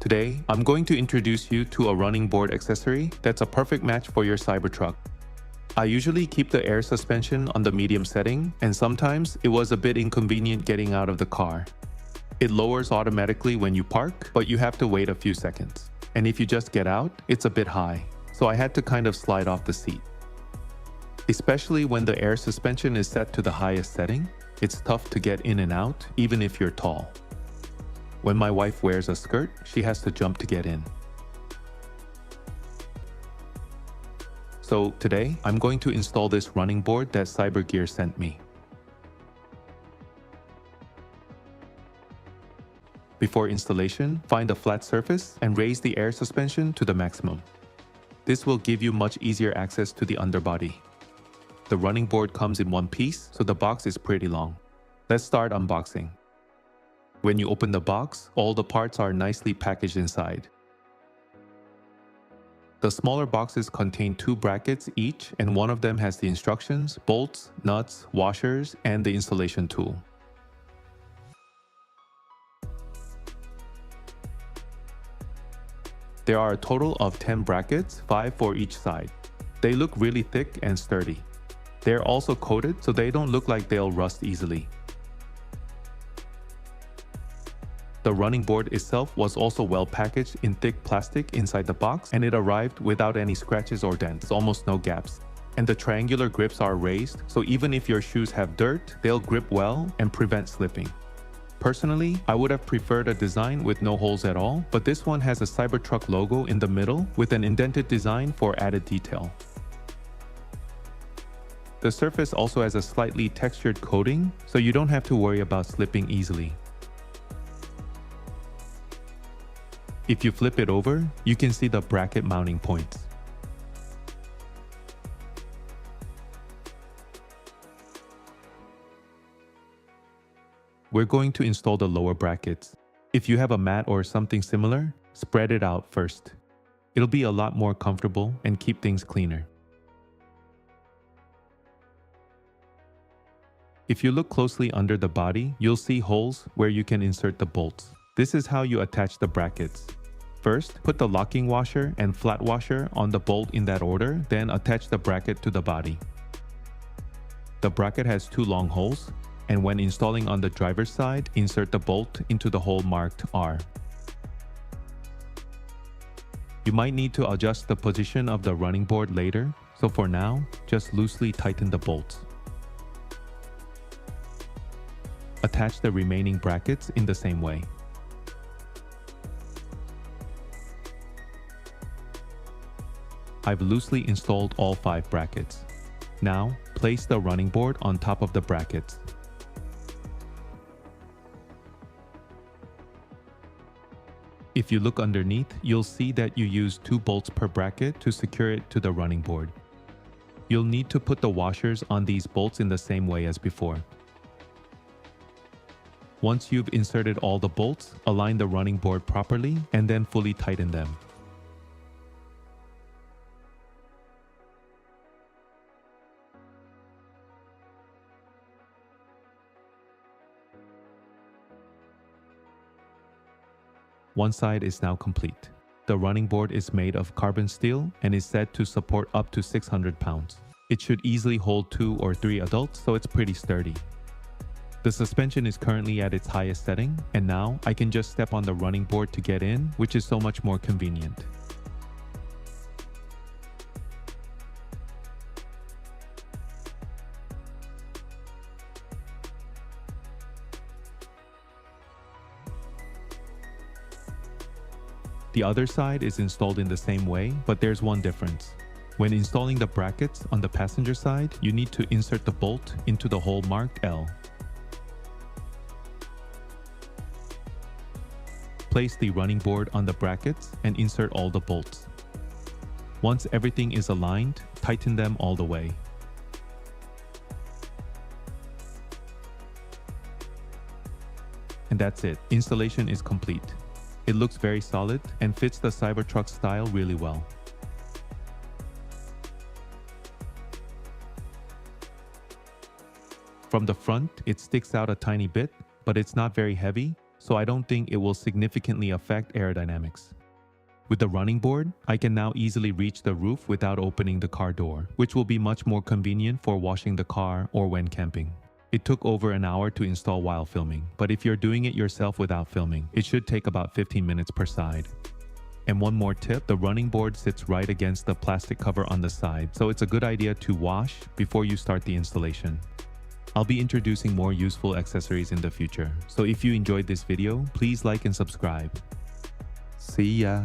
Today, I'm going to introduce you to a running board accessory that's a perfect match for your Cybertruck. I usually keep the air suspension on the medium setting, and sometimes it was a bit inconvenient getting out of the car. It lowers automatically when you park, but you have to wait a few seconds. And if you just get out, it's a bit high, so I had to kind of slide off the seat. Especially when the air suspension is set to the highest setting, it's tough to get in and out, even if you're tall. When my wife wears a skirt, she has to jump to get in. So today, I'm going to install this running board that Cybergear sent me. Before installation, find a flat surface and raise the air suspension to the maximum. This will give you much easier access to the underbody. The running board comes in one piece, so the box is pretty long. Let's start unboxing. When you open the box, all the parts are nicely packaged inside. The smaller boxes contain 2 brackets each, and one of them has the instructions, bolts, nuts, washers, and the installation tool. There are a total of 10 brackets, 5 for each side. They look really thick and sturdy. They're also coated so they don't look like they'll rust easily. The running board itself was also well packaged in thick plastic inside the box, and it arrived without any scratches or dents, almost no gaps. And the triangular grips are raised, so even if your shoes have dirt, they'll grip well and prevent slipping. Personally, I would have preferred a design with no holes at all, but this one has a Cybertruck logo in the middle with an indented design for added detail. The surface also has a slightly textured coating, so you don't have to worry about slipping easily. If you flip it over, you can see the bracket mounting points. We're going to install the lower brackets. If you have a mat or something similar, spread it out first. It'll be a lot more comfortable and keep things cleaner. If you look closely under the body, you'll see holes where you can insert the bolts. This is how you attach the brackets. First, put the locking washer and flat washer on the bolt in that order, then attach the bracket to the body. The bracket has 2 long holes, and when installing on the driver's side, insert the bolt into the hole marked R. You might need to adjust the position of the running board later, so for now, just loosely tighten the bolts. Attach the remaining brackets in the same way. I've loosely installed all 5 brackets. Now, place the running board on top of the brackets. If you look underneath, you'll see that you use 2 bolts per bracket to secure it to the running board. You'll need to put the washers on these bolts in the same way as before. Once you've inserted all the bolts, align the running board properly and then fully tighten them. One side is now complete. The running board is made of carbon steel and is said to support up to 600 pounds. It should easily hold 2 or 3 adults, so it's pretty sturdy. The suspension is currently at its highest setting, and now I can just step on the running board to get in, which is so much more convenient. The other side is installed in the same way, but there's one difference. When installing the brackets on the passenger side, you need to insert the bolt into the hole marked L. Place the running board on the brackets and insert all the bolts. Once everything is aligned, tighten them all the way. And that's it. Installation is complete. It looks very solid and fits the Cybertruck style really well. From the front, it sticks out a tiny bit, but it's not very heavy, so I don't think it will significantly affect aerodynamics. With the running board, I can now easily reach the roof without opening the car door, which will be much more convenient for washing the car or when camping. It took over an hour to install while filming, but if you're doing it yourself without filming, it should take about 15 minutes per side. And one more tip, the running board sits right against the plastic cover on the side, so it's a good idea to wash before you start the installation. I'll be introducing more useful accessories in the future, so if you enjoyed this video, please like and subscribe. See ya!